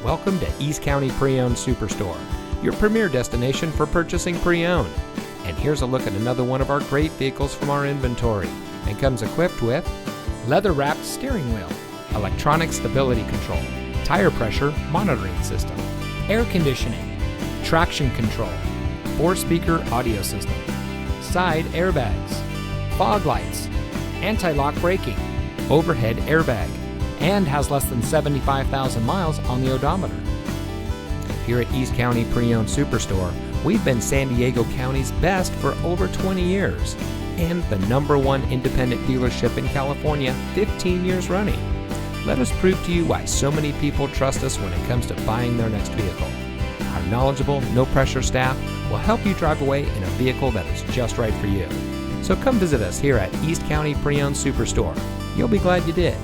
Welcome to East County Pre-Owned Superstore, your premier destination for purchasing pre-owned. And here's a look at another one of our great vehicles from our inventory, and comes equipped with leather-wrapped steering wheel, electronic stability control, tire pressure monitoring system, air conditioning, traction control, 4-speaker audio system, side airbags, fog lights, anti-lock braking, overhead airbag, and has less than 75,000 miles on the odometer. Here at East County Pre-Owned Superstore, we've been San Diego County's best for over 20 years and the #1 independent dealership in California 15 years running. Let us prove to you why so many people trust us when it comes to buying their next vehicle. Our knowledgeable, no-pressure staff will help you drive away in a vehicle that is just right for you. So come visit us here at East County Pre-Owned Superstore. You'll be glad you did.